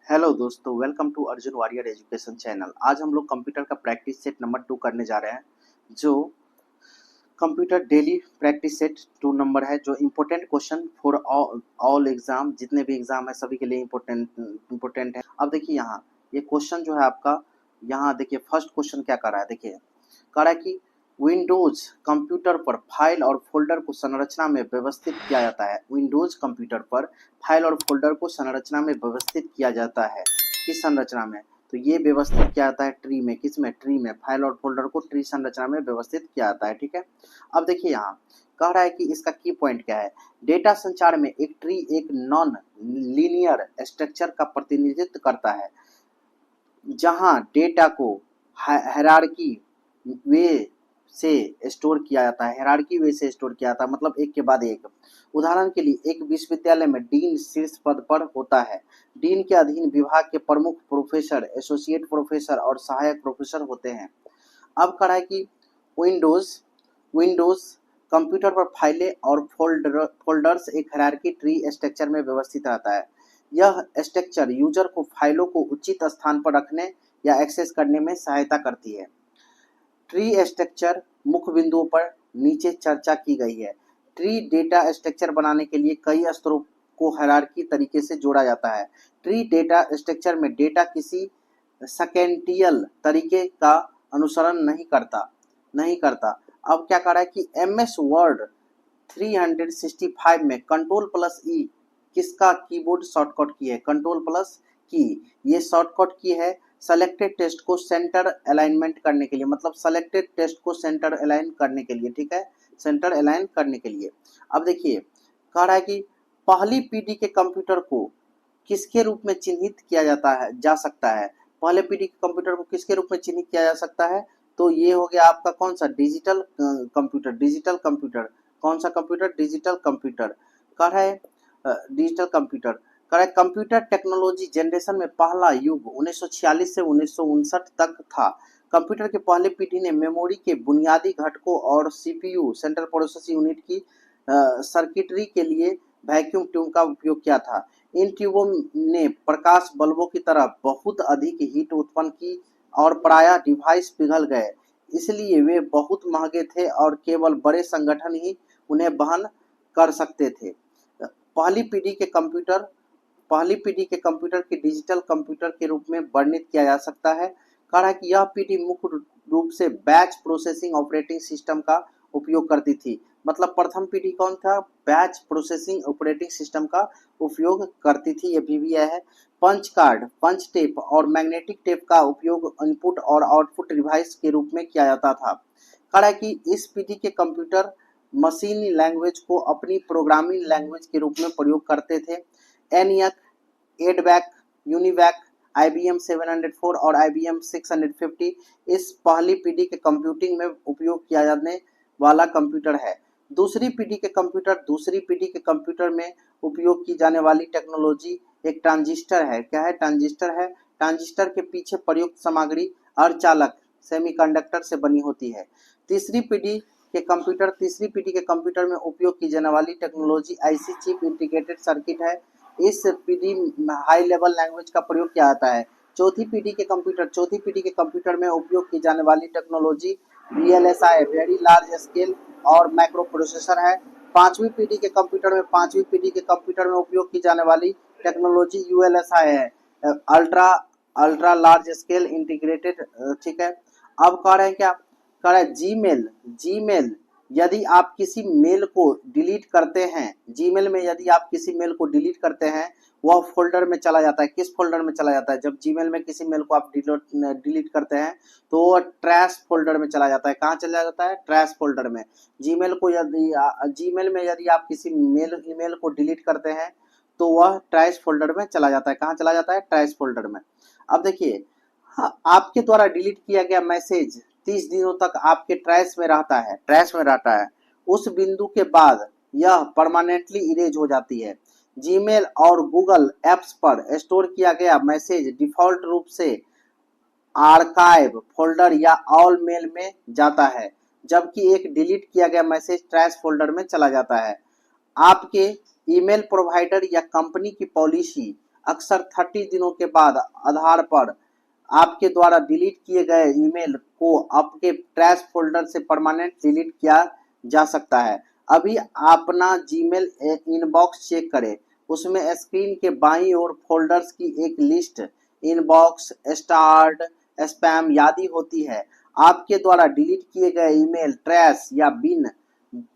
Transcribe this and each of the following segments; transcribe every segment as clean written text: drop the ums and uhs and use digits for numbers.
Hello दोस्तों, welcome to Arjun Warrior education channel. आज हम लोग कंप्यूटर का प्रैक्टिस सेट नंबर 2 करने जा रहे हैं, जो computer daily practice set 2 number है, जो important question for all exam, जितने भी एग्जाम है सभी के लिए इम्पोर्टेंट है। अब देखिए यहाँ ये क्वेश्चन जो है आपका, यहाँ देखिए फर्स्ट क्वेश्चन क्या कर रहा है। देखिए कह रहा है कि विंडोज कंप्यूटर पर फाइल और फोल्डर को संरचना में व्यवस्थित किया जाता है। विंडोज कंप्यूटर पर फाइल और फोल्डर को संरचना में व्यवस्थित किया जाता है। किस संरचना में? तो ये व्यवस्थित किया जाता है ट्री में। किस में? ट्री में। फाइल और फोल्डर को ट्री संरचना में व्यवस्थित किया जाता है। ठीक है, अब देखिए यहाँ कह रहा है कि इसका की पॉइंट क्या है। डेटा संचार में एक ट्री एक नॉन लीनियर स्ट्रक्चर का प्रतिनिधित्व करता है, जहां डेटा को हायरार्की वे से स्टोर किया जाता है। हायरार्की वे से स्टोर किया जाता है, मतलब एक के बाद एक। उदाहरण के लिए एक विश्वविद्यालय में डीन शीर्ष पद पर होता है। डीन के अधीन विभाग के प्रमुख प्रोफेसर, एसोसिएट प्रोफेसर और सहायक प्रोफेसर होते हैं। अब कह रहा है कि विंडोज विंडोज कंप्यूटर पर फाइलें और फोल्डर्स एक हायरार्की ट्री स्ट्रक्चर में व्यवस्थित रहता है। यह स्ट्रक्चर यूजर को फाइलों को उचित स्थान पर रखने या एक्सेस करने में सहायता करती है। ट्री स्ट्रक्चर मुख्य बिंदुओं पर नीचे चर्चा की गई है। ट्री डेटा स्ट्रक्चर बनाने के लिए कई स्तरों को हायरार्की तरीके से जोड़ा जाता है। ट्री डेटा स्ट्रक्चर में डेटा किसी सेकेंटियल तरीके का अनुसरण नहीं करता। अब क्या कह रहा है कि एमएस वर्ड 365 में कंट्रोल+E किसका कीबोर्ड शॉर्टकट की है? कंट्रोल+की ये शॉर्टकट की है सेलेक्टेड टेक्स्ट को सेंटर अलाइनमेंट करने के लिए, मतलब सेलेक्टेड टेक्स्ट को सेंटर अलाइन करने के लिए। ठीक है, सेंटर अलाइन करने के लिए। अब देखिए कह रहा है कि पहली पीढ़ी के कंप्यूटर को किसके रूप में चिन्हित किया जा सकता है। पहले पीढ़ी के कंप्यूटर को किसके रूप में चिन्हित किया जा सकता है? तो ये हो गया आपका कौन सा? Digital computer. कौन सा कंप्यूटर? Digital computer. कह रहा है डिजिटल कंप्यूटर। कह रहा है कंप्यूटर टेक्नोलॉजी जनरेशन में पहला युग 1946 से 1959 तक था। कंप्यूटर के पहले पीढ़ी ने मेमोरी के बुनियादी घटकों और सीपीयू सेंट्रल प्रोसेसिंग यूनिट की सर्किटरी के लिए वैक्यूम ट्यूब का उपयोग किया था। इन ट्यूबों ने प्रकाश बल्बों की तरह बहुत अधिक हीट उत्पन्न की और प्रायः डिवाइस पिघल गए, इसलिए वे बहुत महंगे थे और केवल बड़े संगठन ही उन्हें वहन कर सकते थे। पहली पीढ़ी के कंप्यूटर के डिजिटल कंप्यूटर के रूप में वर्णित किया जा सकता है। कह रहा है कि यह पीढ़ी मुख्य रूप से बैच प्रोसेसिंग ऑपरेटिंग सिस्टम का उपयोग करती थी। मतलब प्रथम पीढ़ी कौन था? बैच प्रोसेसिंग ऑपरेटिंग सिस्टम का उपयोग करती थी। ये VBI है। पंच कार्ड, पंच टेप और मैग्नेटिक टेप का उपयोग इनपुट और आउटपुट डिवाइस के रूप में किया जाता था। कह रहा है कि इस पीढ़ी के कंप्यूटर मशीन लैंग्वेज को अपनी प्रोग्रामिंग लैंग्वेज के रूप में प्रयोग करते थे। ENIAC, एडवैक, यूनिवैक, IBM 704 और IBM 650 इस पहली पीढ़ी के कंप्यूटिंग में उपयोग किया जाने वाला कंप्यूटर है। दूसरी पीढ़ी के कंप्यूटर में उपयोग की जाने वाली टेक्नोलॉजी एक ट्रांजिस्टर है। क्या है? ट्रांजिस्टर है। ट्रांजिस्टर के पीछे प्रयुक्त सामग्री अर्धचालक सेमीकंडक्टर से बनी होती है। तीसरी पीढ़ी के कंप्यूटर में उपयोग की जाने वाली technology IC chip integrated circuit है। इस पीढ़ी हाई लेवल लैंग्वेज का प्रयोग किया जाता है। चौथी पीढ़ी के कंप्यूटर में उपयोग की जाने वाली technology VLSI very large scale और माइक्रो प्रोसेसर है। पांचवी पीढ़ी के कंप्यूटर में उपयोग की जाने वाली टेक्नोलॉजी ULSI है, ultra ultra large scale integrated. ठीक है, अब कह रहे हैं क्या? कह रहा है जीमेल यदि आप किसी मेल को डिलीट करते हैं, जीमेल में यदि आप किसी मेल को डिलीट करते हैं, वह फोल्डर में चला जाता है। किस फोल्डर में चला जाता है? जब जीमेल में किसी मेल को आप डिलीट करते हैं तो वह ट्रैश फोल्डर में चला जाता है। कहाँ चला जाता है? ट्रैश फोल्डर में। जीमेल में यदि आप किसी ईमेल को डिलीट करते हैं तो वह ट्रैश फोल्डर में चला जाता है। कहाँ चला जाता है? ट्रैश फोल्डर में। अब देखिए, आपके द्वारा डिलीट किया गया मैसेज 30 दिनों तक आपके ट्रैश में रहता है। उस बिंदु के बाद यह परमानेंटली इरेज हो जाती है। जीमेल और गूगल एप्स पर स्टोर किया गया मैसेज डिफॉल्ट रूप से आर्काइव फोल्डर या ऑल मेल में जाता है, जबकि एक डिलीट किया गया मैसेज ट्रैश फोल्डर में चला जाता है। आपके ईमेल प्रोवाइडर या कंपनी की पॉलिसी अक्सर 30 दिनों के बाद आधार पर आपके द्वारा डिलीट किए गए ईमेल को आपके ट्रैश फोल्डर से परमानेंट डिलीट किया जा सकता है। अभी अपना जीमेल इनबॉक्स चेक करें, उसमें स्क्रीन के बाईं ओर फोल्डर्स की एक लिस्ट इनबॉक्स, स्टार्ड, स्पैम आदि होती है। आपके द्वारा डिलीट किए गए ईमेल ट्रैश या बिन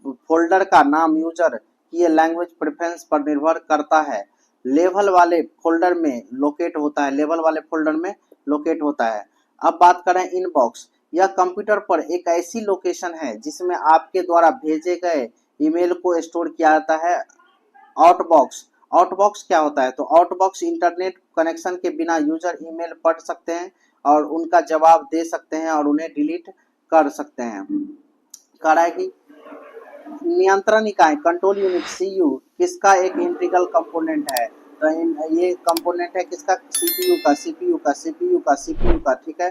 फोल्डर का नाम यूजर की लैंग्वेज प्रेफरेंस पर निर्भर करता है। लेवल वाले फोल्डर में लोकेट होता है, लेवल वाले फोल्डर में लोकेट होता है। अब बात करें इनबॉक्स, यह कंप्यूटर पर एक ऐसी लोकेशन है जिसमें आपके द्वारा भेजे गए ईमेल को स्टोर किया जाता है। आउटबॉक्स, आउटबॉक्स क्या होता है? तो आउटबॉक्स इंटरनेट कनेक्शन के बिना यूजर ईमेल पढ़ सकते हैं और उनका जवाब दे सकते हैं और उन्हें डिलीट कर सकते हैं। कह रहा है कि नियंत्रण इकाई कंट्रोल यूनिट सीयू किसका एक इंटीग्रल कंपोनेंट है? तो ये कंपोनेंट है किसका? सीपीयू का, सीपीयू का, सीपीयू का, सीपीयू का। ठीक है,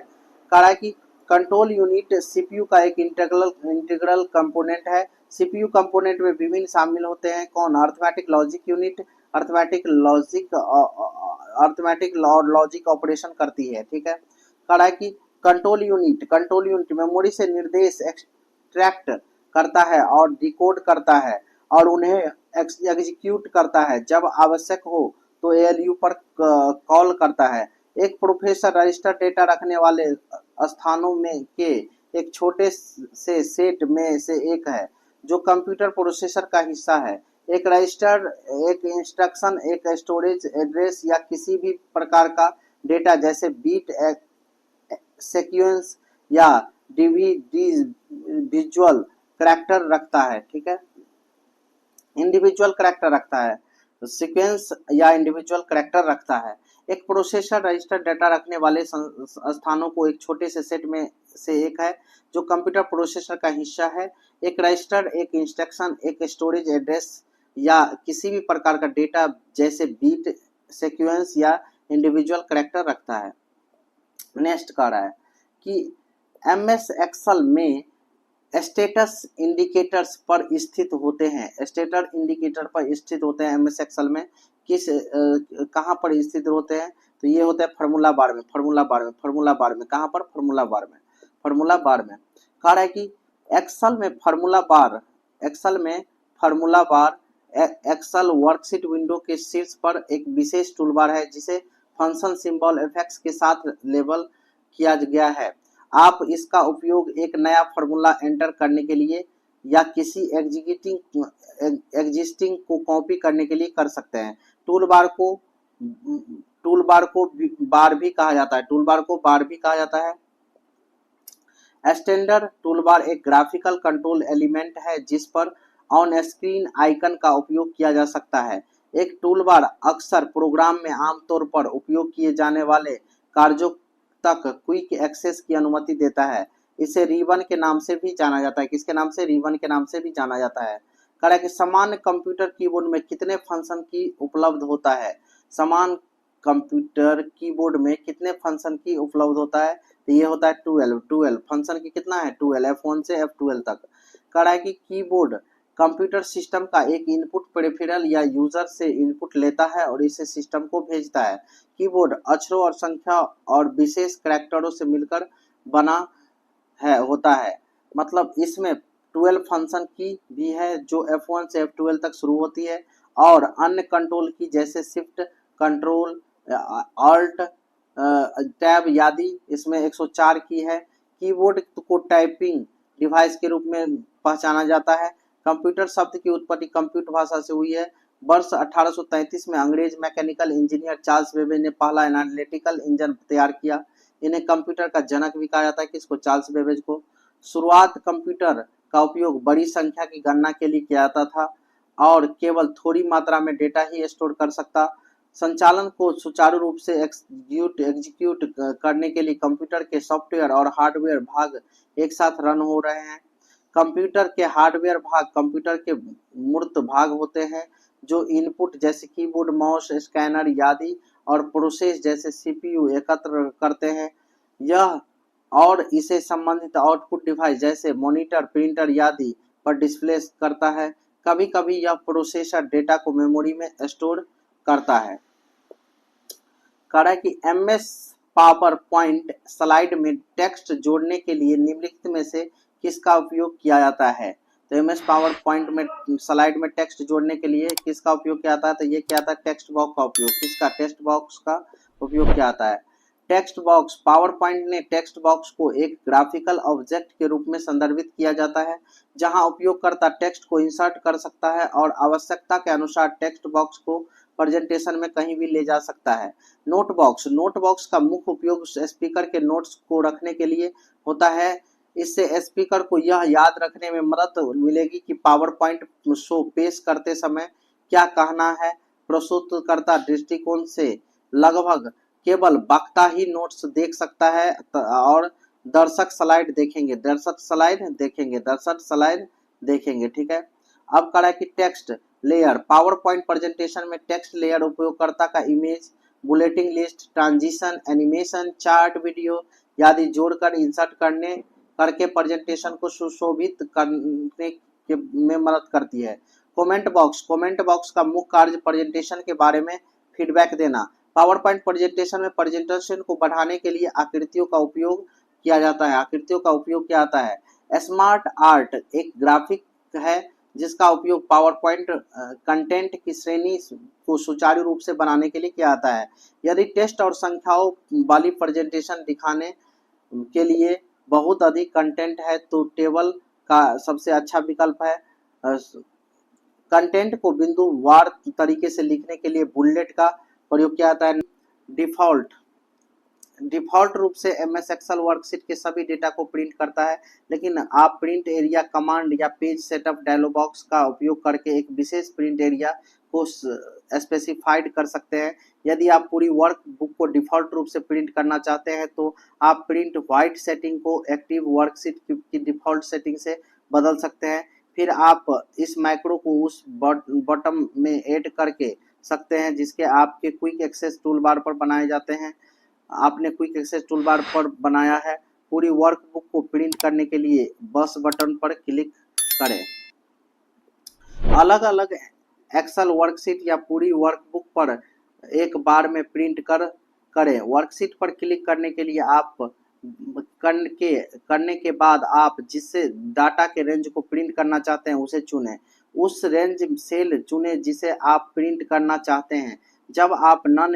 कह रहा है कि कंट्रोल यूनिट सीपीयू का एक इंटीग्रल कंपोनेंट है। सीपीयू कंपोनेंट में विभिन्न शामिल होते हैं। कौन? Arithmetic logic unit, arithmetic logic operation करती है। ठीक है, कह रहा है कि कंट्रोल यूनिट मेमोरी से निर्देश एक्सट्रैक्ट करता है और डिकोड करता है और उन्हें एग्जीक्यूट करता है। जब आवश्यक हो तो एएलयू पर कॉल करता है। एक प्रोसेसर रजिस्टर डेटा रखने वाले स्थानों में के एक छोटे से सेट में से एक है जो कंप्यूटर प्रोसेसर का हिस्सा है। एक रजिस्टर एक इंस्ट्रक्शन, एक स्टोरेज एड्रेस या किसी भी प्रकार का डेटा जैसे बीट, सीक्वेंस या इंडिविजुअल करैक्टर रखता है। ठीक है, इंडिविजुअल करैक्टर रखता है, सीक्वेंस या इंडिविजुअल करैक्टर रखता है। एक प्रोसेसर रजिस्टर डेटा रखने वाले स्थानों को एक छोटे से सेट में से एक है जो कंप्यूटर प्रोसेसर का हिस्सा है। एक रजिस्टर एक इंस्ट्रक्शन, एक स्टोरेज एड्रेस या किसी भी प्रकार का डेटा जैसे बीट, सीक्वेंस या इंडिविजुअल करैक्टर रखता है। नेक्स्ट कह रहा है कि एमएस एक्सेल में स्टेटस इंडिकेटर्स पर स्थित होते हैं। स्टेटस इंडिकेटर पर स्थित होते हैं एमएस एक्सेल में। किस कहाँ पर स्थित होते हैं? तो ये होता है फार्मूला बार में, फार्मूला बार में, फार्मूला बार में। कहाँ पर? फार्मूला बार में, फार्मूला बार में। कह रहा है कि एक्सेल में फार्मूला बार, एक्सेल में formula bar Excel worksheet window के शीर्ष पर एक विशेष टूलबार है जिसे फंक्शन सिंबल इफेक्ट्स के साथ लेबल किया गया है। आप इसका उपयोग एक नया फार्मूला एंटर करने के लिए या किसी एग्जिस्टिंग को कॉपी करने के लिए कर सकते हैं। टूलबार को बार भी कहा जाता है, टूलबार को बार भी कहा जाता है। स्टैंडर्ड टूलबार एक ग्राफिकल कंट्रोल एलिमेंट है जिस पर ऑन स्क्रीन आइकन का उपयोग किया जा सकता है। एक टूलबार अक्सर प्रोग्राम में आमतौर पर उपयोग किए जाने वाले कार्यों तक क्विक एक्सेस की अनुमति देता है। इसे रिबन के नाम से भी जाना जाता है। किसके नाम से? रिबन के नाम से भी जाना जाता है। कह रहा है कि सामान्य कंप्यूटर कीबोर्ड में कितने फंक्शन की उपलब्ध होता है? समान कंप्यूटर कीबोर्ड में कितने फंक्शन की उपलब्ध होता है? तो ये होता है 12 फंक्शन की। कितना है? 12, F1 से F12 तक। कह रहा है कि कीबोर्ड कंप्यूटर सिस्टम का एक इनपुट पेरिफेरल या यूजर से इनपुट लेता है और इसे सिस्टम को भेजता है। कीबोर्ड अक्षरों और संख्या और विशेष करैक्टरों से मिलकर बना होता है। मतलब इसमें 12 फंक्शन की भी है जो F1 से F12 तक शुरू होती है और अन्य कंट्रोल की जैसे शिफ्ट, कंट्रोल, ऑल्ट, टैब आदि इसमें 104 की है। कीबोर्ड को टाइपिंग डिवाइस के रूप में पहचाना जाता है। कंप्यूटर शब्द की उत्पत्ति कंप्यूटर भाषा से हुई है। वर्ष 1833 में अंग्रेज मैकेनिकल इंजीनियर चार्ल्स बेबेज ने पहला एनालिटिकल इंजन तैयार किया। इन्हें कंप्यूटर का जनक भी कहा जाता है। किसको? चार्ल्स बेबेज को। शुरुआत कंप्यूटर का उपयोग बड़ी संख्या की गणना के लिए किया जाता था और केवल थोड़ी मात्रा में डेटा ही स्टोर कर सकता। संचालन को सुचारू रूप से एग्जीक्यूट करने के लिए कंप्यूटर के सॉफ्टवेयर और हार्डवेयर भाग एक साथ रन हो रहे हैं। कंप्यूटर के हार्डवेयर भाग कंप्यूटर के मूर्त भाग होते हैं जो इनपुट जैसे कीबोर्ड, माउस, स्कैनर आदि और प्रोसेस जैसे सीपीयू एकत्र करते हैं। यह और इसे संबंधित आउटपुट डिवाइस जैसे मॉनिटर, प्रिंटर आदि पर डिस्प्ले करता है। कभी कभी यह प्रोसेसर डेटा को मेमोरी में स्टोर करता है। कह रहा है कि MS पावर पॉइंट स्लाइड में टेक्स्ट जोड़ने के लिए निम्नलिखित में से किसका उपयोग किया जाता है। तो MS पावर पॉइंट में स्लाइड में टेक्स्ट जोड़ने के लिए किसका उपयोग किया जाता है, तो ये क्या आता है, टेक्स्ट बॉक्स का उपयोग। किसका, टेक्स्ट बॉक्स का उपयोग किया जाता है। टेक्स्ट बॉक्स, पावर पॉइंट ने टेक्स्ट बॉक्स को एक ग्राफिकल ऑब्जेक्ट के रूप में संदर्भित किया जाता है, जहां उपयोगकर्ता टेक्स्ट को इंसर्ट कर सकता है और आवश्यकता के अनुसार टेक्स्ट बॉक्स को प्रेजेंटेशन में कहीं भी ले जा सकता है। नोट बॉक्स, नोट बॉक्स का मुख्य उपयोग स्पीकर के नोट्स को रखने के लिए होता है। इससे स्पीकर को यह याद रखने में मदद मिलेगी कि पावर पॉइंट शो पेश करते समय क्या कहना है। प्रस्तुतकर्ता दृष्टिकोण से लगभग केवल वक्ता ही नोट्स देख सकता है और दर्शक स्लाइड देखेंगे, ठीक है। अब करा कि text layer, power point presentation में टेक्स्ट लेयर उपयोगकर्ता का image, bulletin list, transition, animation, chart, video आदि जोड़कर इंसर्ट करके प्रेजेंटेशन को सुशोभित करने में मदद करती है। कमेंट बॉक्स, कमेंट बॉक्स का मुख्य कार्य प्रेजेंटेशन के बारे में फीडबैक देना। पावर पॉइंट प्रेजेंटेशन में प्रेजेंटेशन को बढ़ाने के लिए आकृतियों का उपयोग किया जाता है, स्मार्ट आर्ट एक ग्राफिक है जिसका उपयोग पावर पॉइंट कंटेंट की श्रेणी को सुचारू रूप से बनाने के लिए किया जाता है। यदि टेक्स्ट और संख्याओं वाली प्रेजेंटेशन दिखाने के लिए बहुत अधिक कंटेंट है तो टेबल का सबसे अच्छा विकल्प है। कंटेंट को बिंदुवार तरीके से लिखने के लिए बुलेट का प्रयोग किया जाता है। डिफॉल्ट रूप से MS एक्सेल वर्कशीट के सभी डेटा को प्रिंट करता है, लेकिन आप प्रिंट एरिया कमांड या पेज सेटअप डायलॉग बॉक्स का उपयोग करके एक विशेष प्रिंट एरिया को स्पेसिफाइड कर सकते हैं। यदि आप पूरी वर्क बुक को डिफॉल्ट रूप से प्रिंट करना चाहते हैं तो आप प्रिंट व्हाइट सेटिंग को एक्टिव वर्कशीट की डिफॉल्ट सेटिंग से बदल सकते हैं। फिर आप इस मैक्रो को उस बॉटम में ऐड करके सकते हैं जिसके आपके क्विक एक्सेस टूलबार पर बनाए जाते हैं। आपने क्विक एक्सेस टूलबार पर बनाया है। पूरी वर्कबुक को प्रिंट करने के लिए बस बटन पर क्लिक करें। अलग अलग एक्सेल वर्कशीट या पूरी वर्कबुक पर एक बार में प्रिंट करें। वर्कशीट पर क्लिक करने के लिए करने के बाद आप जिससे डाटा के रेंज को प्रिंट करना चाहते हैं उसे चुनें। उस रेंज सेल चुनें जिसे आप प्रिंट करना चाहते हैं। जब आप नॉन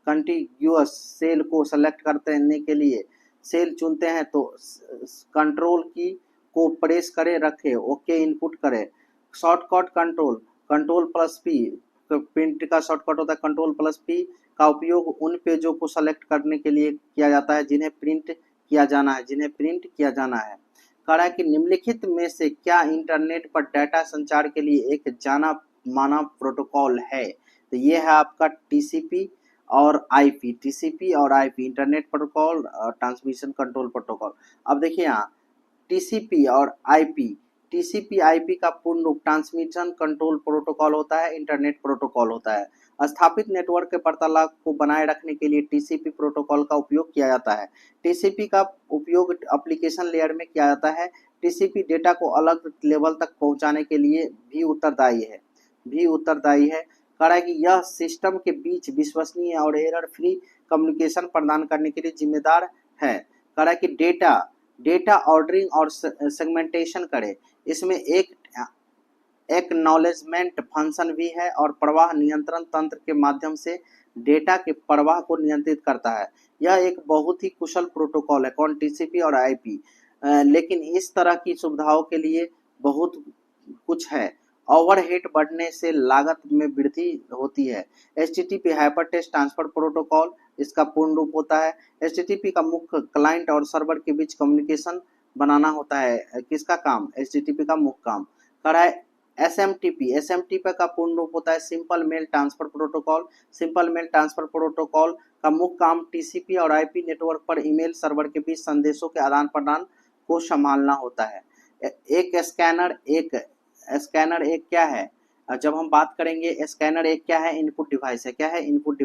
कंटिन्यूअस सेल को सेलेक्ट करने के लिए सेल चुनते हैं तो कंट्रोल की को प्रेस करे रखें, ओके इनपुट करें। शॉर्टकट कंट्रोल+P, प्रिंट का शॉर्टकट होता है कंट्रोल+P का उपयोग उन पेजों को सेलेक्ट करने के लिए किया जाता है जिन्हें प्रिंट किया जाना है। कह रहा है कि निम्नलिखित में से क्या इंटरनेट पर डाटा संचार के लिए एक जाना माना प्रोटोकॉल है। तो ये है आपका TCP और IP, इंटरनेट प्रोटोकॉल और ट्रांसमिशन कंट्रोल प्रोटोकॉल। अब देखिए यहाँ TCP और IP, TCP/IP का पूर्ण रूप ट्रांसमिशन कंट्रोल प्रोटोकॉल होता है, इंटरनेट प्रोटोकॉल होता है। स्थापित नेटवर्क के वार्तालाप को बनाए रखने के लिए TCP प्रोटोकॉल का उपयोग किया जाता है। TCP का उपयोग एप्लीकेशन लेयर में किया जाता है। TCP डेटा को अलग लेवल तक पहुंचाने के लिए भी उत्तरदायी है। कह रहा है कि यह सिस्टम के बीच विश्वसनीय और एरर फ्री कम्युनिकेशन प्रदान करने के लिए जिम्मेदार है। कह रहा है कि डेटा ऑर्डरिंग और सेगमेंटेशन करें। इसमें एक एक्नॉलेजमेंट फंक्शन भी है और प्रवाह नियंत्रण तंत्र के माध्यम से डेटा के प्रवाह को नियंत्रित करता है। यह एक बहुत ही कुशल प्रोटोकॉल है, कौन, TCP और IP। लेकिन इस तरह की सुविधाओं के लिए बहुत कुछ है। ओवरहेड बढ़ने से लागत में वृद्धि होती है। HTTP हाइपरटेक्स्ट ट्रांसफर प्रोटोकॉल इसका पूर्ण रूप होता है। HTTP का मुख्य क्लाइंट और सर्वर के बीच कम्युनिकेशन बनाना होता है। किसका काम, HTTP का मुख्य काम। कर रहा है SMTP का पूर्ण रूप होता है simple mail transfer protocol. Simple mail transfer protocol का मुख्य काम TCP और IP नेटवर्क पर ईमेल सर्वर के बीच संदेशों के आदान प्रदान को संभालना होता है। एक स्कैनर एक क्या है, जब हम बात करेंगे स्कैनर एक क्या है, इनपुट डिवाइस है। क्या है, इनपुट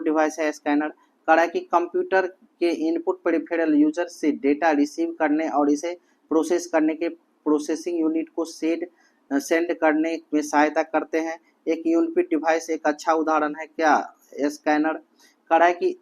डिवाइस है स्कैनर। कह रहा है कि कंप्यूटर के इनपुट पेरिफेरल यूजर से डेटा रिसीव करने और इसे प्रोसेस करने के प्रोसेसिंग यूनिट को सेंड करने में सहायता करते हैं। एक यूनिट डिवाइस एक अच्छा उदाहरण है क्या? स्कैनर। कह रहा है कि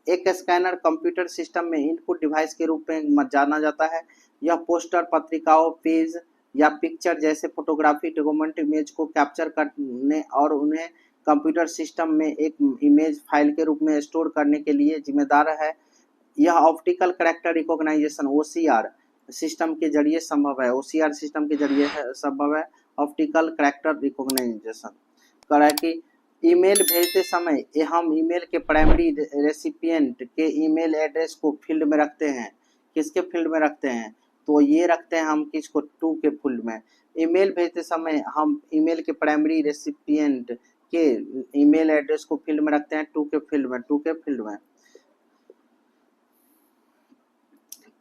एक स्कैनर कंप्यूटर सिस्टम में इनपुट डिवाइस के रूप में जाना जाता है। यह पोस्टर, पत्रिकाओं, पेज या पिक्चर जैसे फोटोग्राफी, डॉक्यूमेंट इमेज को कैप्चर करने और उन्हें कंप्यूटर सिस्टम में एक इमेज फाइल के रूप में स्टोर करने के लिए जिम्मेदार है। यह optical character recognition OCR system के जरिए संभव है। OCR सिस्टम के जरिए संभव है ऑप्टिकल कैरेक्टर रिकॉग्नाइजेशन। कह रहा है कि ईमेल भेजते समय हम ईमेल के प्राइमरी रेसिपिएंट के ईमेल एड्रेस को फील्ड में रखते हैं। किसके फील्ड में रखते हैं? तो ये रखते हैं हम किसको? टू के फील्ड में। ईमेल भेजते समय हम ईमेल के प्राइमरी रेसिपिएंट के ईमेल एड्रेस को फील्ड में रखते हैं टू के फील्ड में।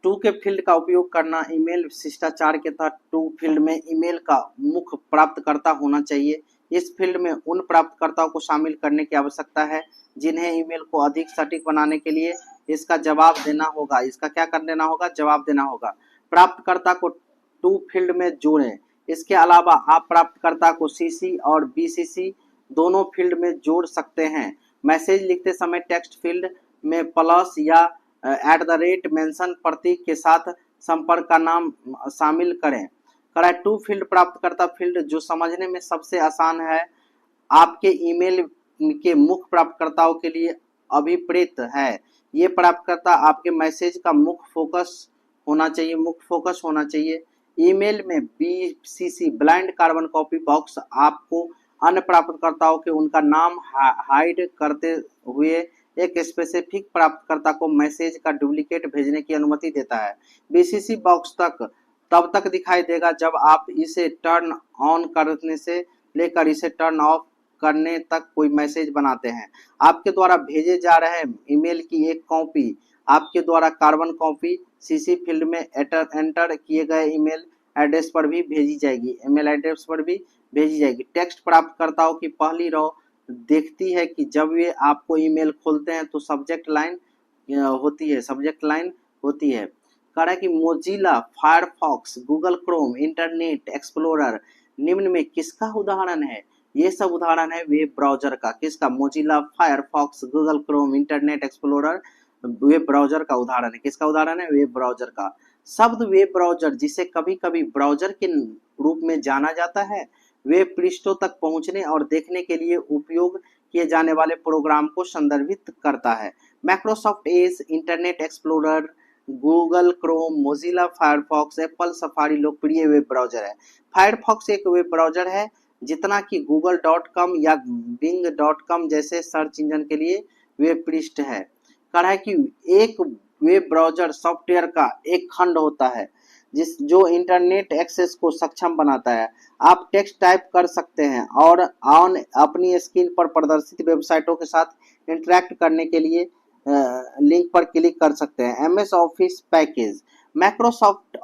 टू के फील्ड का उपयोग करना ईमेल शिष्टाचार के तहत टू फील्ड में ईमेल का मुख्य प्राप्तकर्ता होना चाहिए। इस फील्ड में उन प्राप्तकर्ताओं को शामिल करने की आवश्यकता है जिन्हें ईमेल को अधिक सटीक बनाने के लिए इसका जवाब देना होगा। इसका क्या कर देना होगा? जवाब देना होगा। प्राप्तकर्ता को टू फील्ड में जोड़ें। इसके अलावा आप प्राप्तकर्ता को CC और BCC दोनों फील्ड में जोड़ सकते हैं। मैसेज लिखते समय टेक्स्ट फील्ड में प्लस या @ मेंशन प्रतीक के साथ संपर्क का नाम शामिल करें। टू फील्ड प्राप्तकर्ता फील्ड जो समझने में सबसे आसान है, आपके ईमेल के मुख्य प्राप्तकर्ताओं के लिए अभिप्रेत है। ये प्राप्तकर्ता आपके मैसेज का मुख्य फोकस होना चाहिए। ईमेल में BCC blind carbon copy box आपको अन्य प्राप्तकर्ताओं के उनका नाम हाइड करते हुए एक स्पेसिफिक प्राप्तकर्ता को मैसेज का डुप्लीकेट भेजने की अनुमति देता है। BCC बॉक्स तब तक दिखाई देगा जब आप इसे टर्न ऑन करने से लेकर इसे टर्न ऑफ करने तक कोई मैसेज बनाते हैं। आपके द्वारा भेजे जा रहे ईमेल की एक कॉपी आपके द्वारा कार्बन कॉपी CC फील्ड में एंटर किए गए ईमेल एड्रेस पर भी भेजी जाएगी। टेक्स्ट प्राप्तकर्ताओं की पहली रो देखती है कि जब वे आपको ईमेल खोलते हैं तो सब्जेक्ट लाइन होती है। कह रहा है कि Mozilla Firefox, Google Chrome, internet explorer निम्न में किसका उदाहरण है? ये सब उदाहरण है वेब ब्राउजर का। किसका? Mozilla Firefox, Google Chrome, internet explorer web browser का उदाहरण है। किसका उदाहरण है? वेब ब्राउजर का। शब्द वेब ब्राउजर, जिसे कभी कभी ब्राउजर के रूप में जाना जाता है, वेब पृष्ठों तक पहुंचने और देखने के लिए उपयोग किए जाने वाले प्रोग्राम को संदर्भित करता है। Microsoft Edge, internet explorer, Google Chrome, Mozilla Firefox, Apple safari लोकप्रिय वेब ब्राउजर है। फायरफॉक्स एक वेब ब्राउजर है जितना कि google.com या bing.com जैसे सर्च इंजन के लिए वेब पृष्ठ है। कह रहा है कि एक वेब ब्राउजर सॉफ्टवेयर का एक खंड होता है जो इंटरनेट एक्सेस को सक्षम बनाता है। आप टेक्स्ट टाइप कर सकते हैं और अपनी स्क्रीन पर प्रदर्शित वेबसाइटों के साथ इंटरैक्ट करने के लिए लिंक पर क्लिक कर सकते हैं। MS ऑफिस पैकेज, माइक्रोसॉफ्ट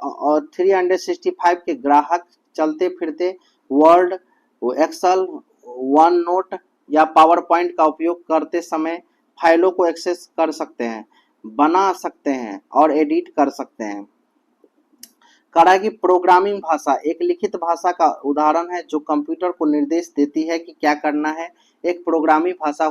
365 के ग्राहक चलते फिरते वर्ड, एक्सेल, वन नोट या पावर पॉइंट का उपयोग करते समय फाइलों को एक्सेस कर सकते हैं, बना सकते हैं और एडिट कर सकते हैं। कह रहा है कि प्रोग्रामिंग भाषा एक लिखित भाषा का उदाहरण है जो कंप्यूटर को निर्देश देती है कि क्या करना है। एक प्रोग्रामिंग भाषा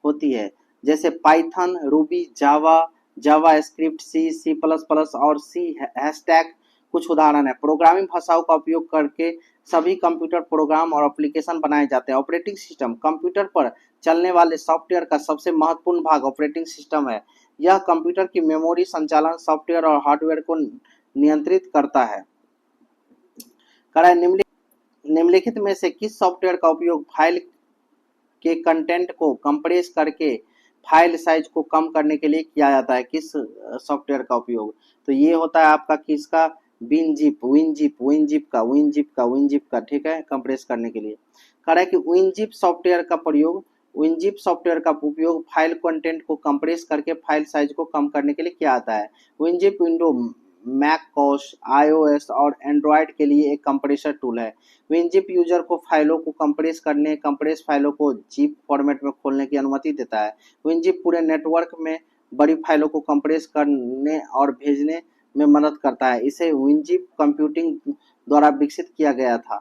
होती है जैसे पाइथन, रूबी, जावा स्क्रिप्ट, C++ और C#। कुछ उदाहरण है। प्रोग्रामिंग भाषाओं का उपयोग करके सभी कंप्यूटर प्रोग्राम और एप्लीकेशन बनाए जाते हैं। ऑपरेटिंग सिस्टम कंप्यूटर पर चलने वाले सॉफ्टवेयर का सबसे महत्वपूर्ण भाग ऑपरेटिंग सिस्टम है। यह कंप्यूटर की मेमोरी, संचालन, सॉफ्टवेयर और हार्डवेयर को नियंत्रित करता है। निम्नलिखित में से किस सॉफ्टवेयर का उपयोग फाइल के कंटेंट को कंप्रेस करके फाइल साइज को कम करने के लिए किया जाता है? किस सॉफ्टवेयर का उपयोग? तो ये होता है आपका किसका? विनजिप का, ठीक है, कंप्रेस करने के लिए। कह रहा है कि विनजिप सॉफ्टवेयर का उपयोग फाइल कंटेंट को कंप्रेस करके फाइल साइज को कम करने के लिए किया जाता है। विनजिप विंडो, मैकओएस, iOS और एंड्रॉयड के लिए एक कंप्रेसर टूल है। विनजिप यूजर को फाइलों को कंप्रेस फाइलों को जिप फॉर्मेट में खोलने की अनुमति देता है। विनजिप पूरे नेटवर्क में बड़ी फाइलों को कंप्रेस करने और भेजने में मदद करता है। इसे विनजिप कंप्यूटिंग द्वारा विकसित किया गया था।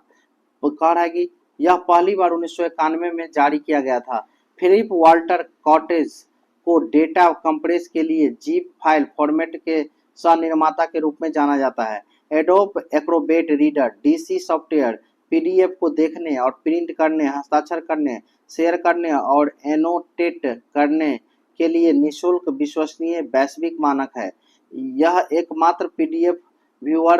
वो कह रहा है कि यह पहली बार 1991 में जारी किया गया था। फिलिप वाल्टर कॉटेज को डेटा कंप्रेस के लिए जीप फाइल फॉर्मेट के सह-निर्माता के रूप में जाना जाता है। Adobe Acrobat reader DC software PDF को देखने और प्रिंट करने, हस्ताक्षर करने, शेयर करने और एनोटेट करने के लिए निःशुल्क विश्वसनीय वैश्विक मानक है। यह एकमात्र पीडीएफ व्यूअर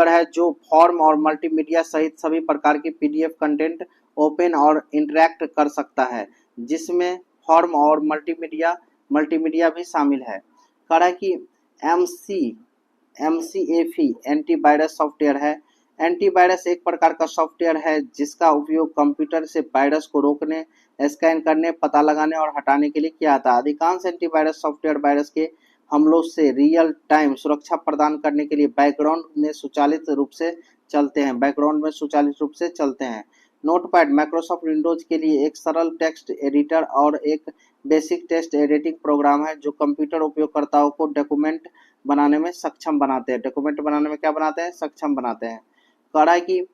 है जो फॉर्म और मल्टीमीडिया सहित सभी प्रकार की पीडीएफ कंटेंट ओपन और इंटरैक्ट कर सकता है, जिसमें फॉर्म और मल्टीमीडिया भी शामिल है। कह कि एमसीएफई एंटीवायरस सॉफ्टवेयर है। एंटीवायरस एक प्रकार का सॉफ्टवेयर है जिसका उपयोग कंप्यूटर से वायरस को रोकने, स्कैन करने, पता लगाने और हटाने के लिए किया जाता है। अधिकांश एंटीवायरस सॉफ्टवेयर वायरस के हमलों से रियल टाइम सुरक्षा प्रदान करने के लिए बैकग्राउंड में स्वचालित रूप से चलते हैं। नोटपैड माइक्रोसॉफ्ट विंडोज के लिए एक सरल टेक्स्ट एडिटर और एक बेसिक टेक्स्ट एडिटिंग प्रोग्राम है जो कंप्यूटर उपयोगकर्ताओं को डॉक्यूमेंट बनाने में सक्षम बनाते हैं। सक्षम बनाते हैं। कह रहा है कि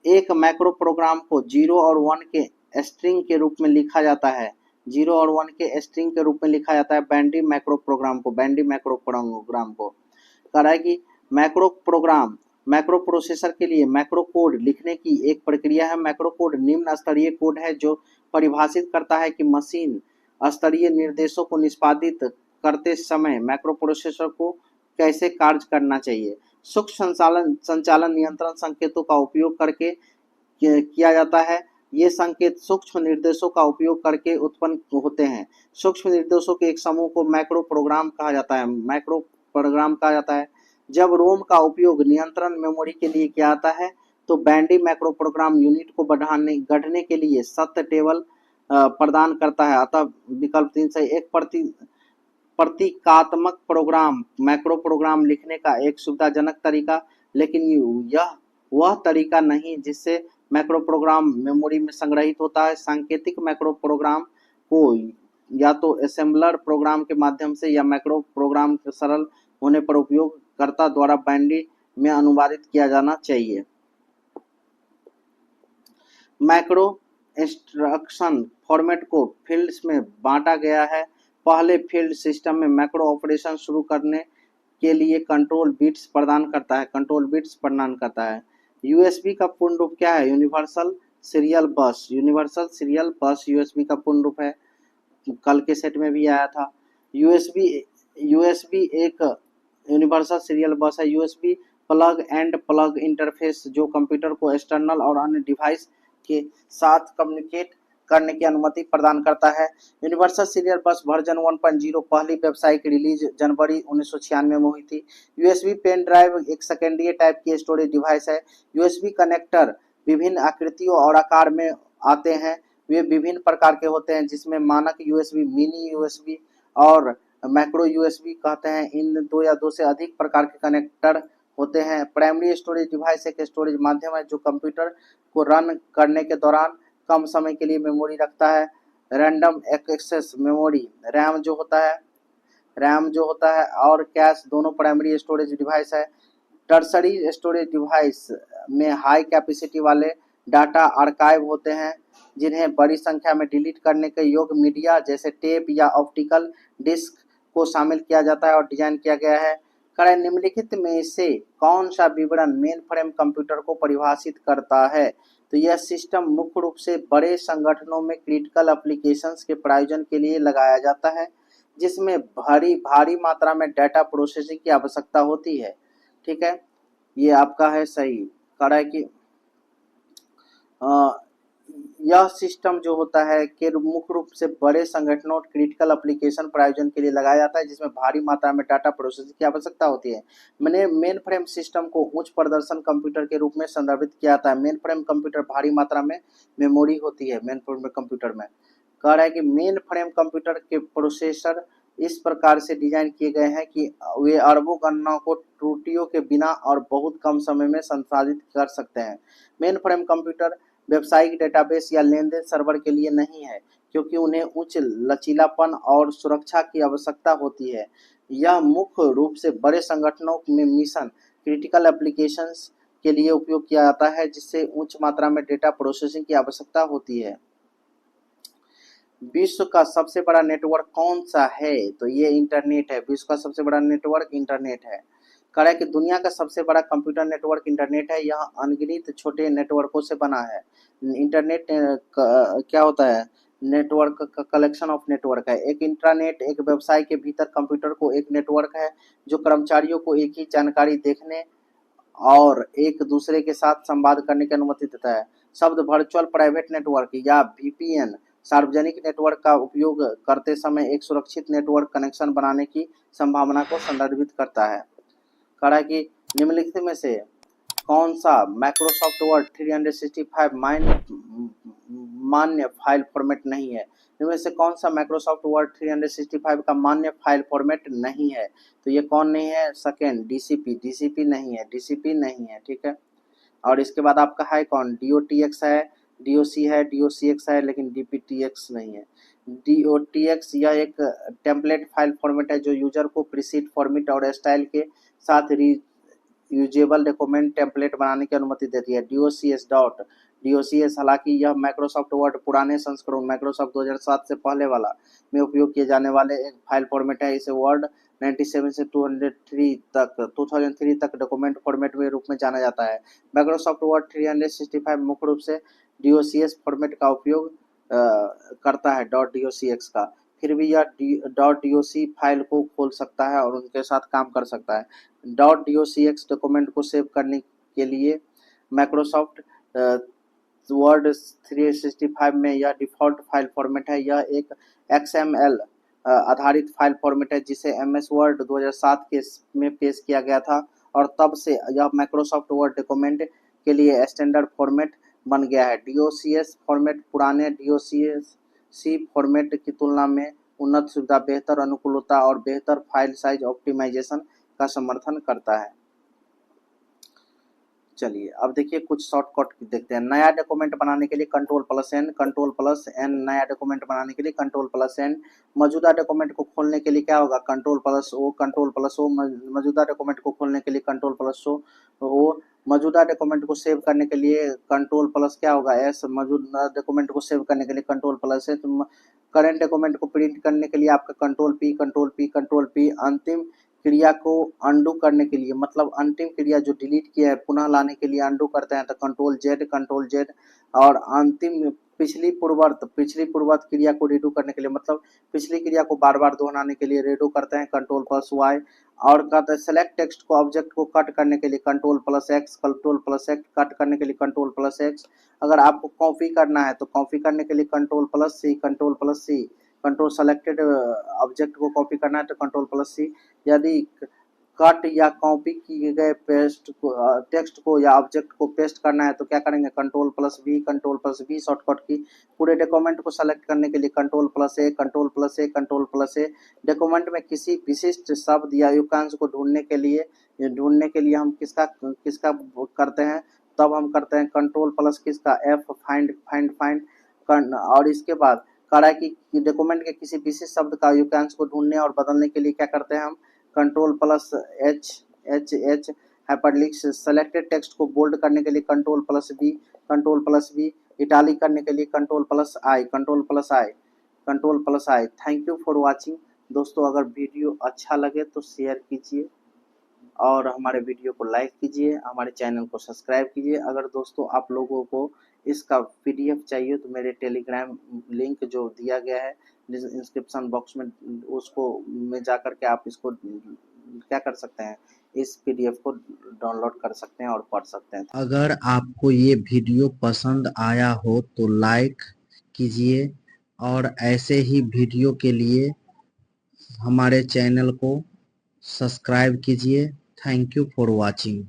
एक मैक्रो प्रोग्राम को 0 और 1 के स्ट्रिंग के रूप में लिखा जाता है। 0 और 1 के स्ट्रिंग के रूप में लिखा जाता है बैंडी मैक्रो प्रोग्राम को। कह रहा है कि मैक्रो प्रोसेसर के लिए मैक्रो कोड लिखने की एक प्रक्रिया है। मैक्रो कोड निम्न स्तरीय कोड है जो परिभाषित करता है कि मशीन स्तरीय निर्देशों को निष्पादित करते समय मैक्रो प्रोसेसर को कैसे कार्य करना चाहिए। सूक्ष्म संचालन नियंत्रण संकेतों का उपयोग करके किया जाता है। ये संकेत सूक्ष्म निर्देशों का उपयोग करके उत्पन्न होते हैं। सूक्ष्म निर्देशों के एक समूह को मैक्रो प्रोग्राम कहा जाता है। जब रोम का उपयोग नियंत्रण मेमोरी के लिए किया जाता है तो बैंडी मैक्रो प्रोग्राम यूनिट को गढ़ने के लिए सत्य टेबल प्रदान करता है। अतः विकल्प 3 से एक प्रतीकात्मक प्रोग्राम मैक्रो प्रोग्राम लिखने का एक सुविधाजनक तरीका, लेकिन यह वह तरीका नहीं जिससे मैक्रो प्रोग्राम मेमोरी में संग्रहित होता है। सांकेतिक मैक्रो प्रोग्राम को या तो असेंबलर प्रोग्राम के माध्यम से या मैक्रो प्रोग्राम के सरल होने पर उपयोगकर्ता द्वारा बैंडी में अनुवादित किया जाना चाहिए। मैक्रो इंस्ट्रक्शन फॉर्मेट को फील्ड्स में बांटा गया है। पहले फील्ड सिस्टम में मैक्रो ऑपरेशन शुरू करने के लिए कंट्रोल बिट्स प्रदान करता है। यूएसबी का पूर्ण रूप क्या है? यूनिवर्सल सीरियल बस यूएसबी का पूर्ण रूप है। कल के सेट में भी आया था। यूएसबी एक यूनिवर्सल सीरियल बस है। USB plug and plug interface जो कंप्यूटर को एक्सटर्नल और अन्य डिवाइस के साथ कम्युनिकेट करने की अनुमति प्रदान करता है। यूनिवर्सल सीरियल बस वर्जन 1.0 पहली व्यावसायिक रिलीज जनवरी 1996 में हुई थी। यूएसबी पेन ड्राइव एक सेकेंडरी टाइप की स्टोरेज डिवाइस है। यूएसबी कनेक्टर विभिन्न आकृतियों और आकार में आते हैं। वे विभिन्न प्रकार के होते हैं जिसमें मानक यूएसबी, मिनी यूएसबी और मैक्रो यूएसबी कहते हैं। इन 2 या 2 से अधिक प्रकार के कनेक्टर होते हैं। प्राइमरी स्टोरेज डिवाइस एक स्टोरेज माध्यम है जो कंप्यूटर को रन करने के दौरान कम समय के लिए मेमोरी रखता है। रैंडम एक्सेस मेमोरी रैम जो होता है और कैश दोनों प्राइमरी स्टोरेज डिवाइस है। टर्सरी स्टोरेज डिवाइस में हाई कैपेसिटी वाले डाटा आर्काइव होते हैं जिन्हें बड़ी संख्या में डिलीट करने के योग्य मीडिया जैसे टेप या ऑप्टिकल डिस्क को शामिल किया जाता है और डिजाइन किया गया है। निम्नलिखित में से कौन सा विवरण मेन फ्रेम कंप्यूटर को परिभाषित करता है? तो यह सिस्टम मुख्य रूप से बड़े संगठनों में क्रिटिकल एप्लीकेशंस के प्रायोजन के लिए लगाया जाता है जिसमें भारी मात्रा में डाटा प्रोसेसिंग की आवश्यकता होती है। ठीक है, ये आपका है सही। कह रहा है कि यह सिस्टम जो होता है कि मुख्य रूप से बड़े संगठनों और क्रिटिकल एप्लीकेशन प्रायोजन के लिए लगाया जाता है जिसमें भारी मात्रा में डाटा प्रोसेसिंग की आवश्यकता होती है। मेन फ्रेम सिस्टम को उच्च प्रदर्शन कंप्यूटर के रूप में संदर्भित किया जाता है। मेन फ्रेम कंप्यूटर भारी मात्रा में मेमोरी होती है मेन फ्रेम कंप्यूटर में। कह रहा है कि मेन फ्रेम कंप्यूटर के प्रोसेसर इस प्रकार से डिजाइन किए गए हैं कि वे अरबों गणनाओं को त्रुटियों के बिना और बहुत कम समय में संसाधित कर सकते हैं। मेन फ्रेम कंप्यूटर व्यावसायिक डेटाबेस या लेनदेन सर्वर के लिए नहीं है क्योंकि उन्हें उच्च लचीलापन और सुरक्षा की आवश्यकता होती है। यह मुख्य रूप से बड़े संगठनों में मिशन क्रिटिकल एप्लीकेशंस के लिए उपयोग किया जाता है, जिससे उच्च मात्रा में डेटा प्रोसेसिंग की आवश्यकता होती है। विश्व का सबसे बड़ा नेटवर्क कौन सा है? तो ये इंटरनेट है। विश्व का सबसे बड़ा नेटवर्क इंटरनेट है। कह रहा है कि दुनिया का सबसे बड़ा कंप्यूटर नेटवर्क इंटरनेट है। यह अनगिनत छोटे नेटवर्कों से बना है। इंटरनेट क्या होता है? नेटवर्क का कलेक्शन ऑफ नेटवर्क है। एक इंट्रानेट एक व्यवसाय के भीतर कंप्यूटर को एक नेटवर्क है जो कर्मचारियों को एक ही जानकारी देखने और एक दूसरे के साथ संवाद करने की अनुमति देता है। शब्द वर्चुअल प्राइवेट नेटवर्क या वीपीएन सार्वजनिक नेटवर्क का उपयोग करते समय एक सुरक्षित नेटवर्क कनेक्शन बनाने की संभावना को संदर्भित करता है। कह रहा है कि निम्नलिखित में से कौन सा माइक्रोसॉफ्ट वर्ड 365 मान्य फाइल फॉर्मेट नहीं है? इनमें से कौन सा माइक्रोसॉफ्ट वर्ड 365 का मान्य फाइल फॉर्मेट नहीं है? तो ये कौन नहीं है? सेकेंड डीसीपी नहीं है, डीसीपी नहीं है, ठीक है। और इसके बाद आपका है कौन? डीओटीएक्स है, डीओसी है, डीओसीएक्स है, लेकिन डीपीटीएक्स नहीं है। डीओटीएक्स यह एक टेम्पलेट फाइल फॉर्मेट है जो यूजर को प्रीसेट फॉर्मेट और स्टाइल के साथ यूजेबल डॉक्यूमेंट टेम्पलेट बनाने की अनुमति देती है। डीओसीएस हालांकि यह माइक्रोसॉफ्ट वर्ड पुराने संस्करण माइक्रोसॉफ्ट 2007 से पहले वाला में उपयोग किए जाने वाले एक फाइल फॉर्मेट है। इसे वर्ड 97 से 2003 तक डॉक्यूमेंट फॉर्मेट के रूप में जाना जाता है। माइक्रोसॉफ्ट वर्ड 365 मुख्य रूप से डीओसीएस फॉर्मेट का उपयोग करता है .docx का। फिर भी यह .doc फाइल को खोल सकता है और उनके साथ काम कर सकता है। .docx डॉक्यूमेंट को सेव करने के लिए माइक्रोसॉफ्ट वर्ड 365 में यह डिफ़ॉल्ट फाइल फॉर्मेट है। यह एक XML आधारित फाइल फॉर्मेट है जिसे MS वर्ड 2007 में पेश किया गया था और तब से यह माइक्रोसॉफ्ट वर्ड डॉक्यूमेंट के लिए स्टैंडर्ड फॉर्मेट बन गया है। डीओसीएस फॉर्मेट पुराने डीओसी फॉर्मेट की तुलना में उन्नत सुविधा, बेहतर अनुकूलता और बेहतर फाइल साइज ऑप्टिमाइजेशन का समर्थन करता है। चलिए अब देखिए कुछ शॉर्टकट देखते हैं। नया डॉक्यूमेंट बनाने के लिए Ctrl+N, Ctrl+N, नया डॉक्यूमेंट बनाने के लिए Ctrl+N। मौजूदा डॉक्यूमेंट को खोलने के लिए क्या होगा? Ctrl+O, Ctrl+O। मौजूदा डॉक्यूमेंट को खोलने के लिए Ctrl+O। मौजूदा डॉक्यूमेंट को सेव करने के लिए Ctrl+ क्या होगा? S। मौजूदा डॉक्यूमेंट को सेव करने के लिए Ctrl+S। करेंट डॉक्यूमेंट को प्रिंट करने के लिए आपका Ctrl+P। अंतिम क्रिया को अनडू करने के लिए, मतलब अंतिम क्रिया जो डिलीट किया है पुनः लाने के लिए अनडू करते हैं तो Ctrl+Z। और अंतिम पिछली पूर्ववर्त क्रिया को रीडू करने के लिए, मतलब पिछली क्रिया को बार बार दोहराने के लिए रीडू करते हैं Ctrl+Y। और कहते हैं सेलेक्ट टेक्स्ट को ऑब्जेक्ट को कट करने के लिए Ctrl+X, कट करने के लिए Ctrl+X। अगर आपको कॉपी करना है तो कॉपी करने के लिए Ctrl+C। कंट्रोल सेलेक्टेड ऑब्जेक्ट को कॉपी करना है तो Ctrl+C। यदि कट या कॉपी किए गए टेक्स्ट को या ऑब्जेक्ट को पेस्ट करना है तो क्या करेंगे? Ctrl+V शॉर्टकट की। पूरे डॉक्यूमेंट को सेलेक्ट करने के लिए Ctrl+A। डॉक्यूमेंट में किसी विशिष्ट शब्द या वाक्यांश को ढूंढने के लिए हम किसका करते हैं? तब हम करते हैं Ctrl+ किसका? F, find. और इसके बाद कह रहा है कि डॉक्यूमेंट के किसी विशेष शब्द का वाक्यांश को ढूंढने और बदलने के लिए क्या करते हैं हम? Ctrl+H। हाइपरलिंक्स सेलेक्टेड टेक्स्ट को बोल्ड करने के लिए Ctrl+V। इटालिक करने के लिए Ctrl+I। Thank you for watching. दोस्तों अगर वीडियो अच्छा लगे तो शेयर कीजिए और हमारे वीडियो को लाइक कीजिए, हमारे चैनल को सब्सक्राइब कीजिए। अगर दोस्तों आप लोगों को इसका PDF चाहिए तो मेरे टेलीग्राम लिंक जो दिया गया है डिस्क्रिप्शन बॉक्स में, उसको में जाकर के आप इसको क्या कर सकते हैं? इस PDF को डाउनलोड कर सकते हैं और पढ़ सकते हैं। अगर आपको ये वीडियो पसंद आया हो तो लाइक कीजिए और ऐसे ही वीडियो के लिए हमारे चैनल को सब्सक्राइब कीजिए। Thank you for watching.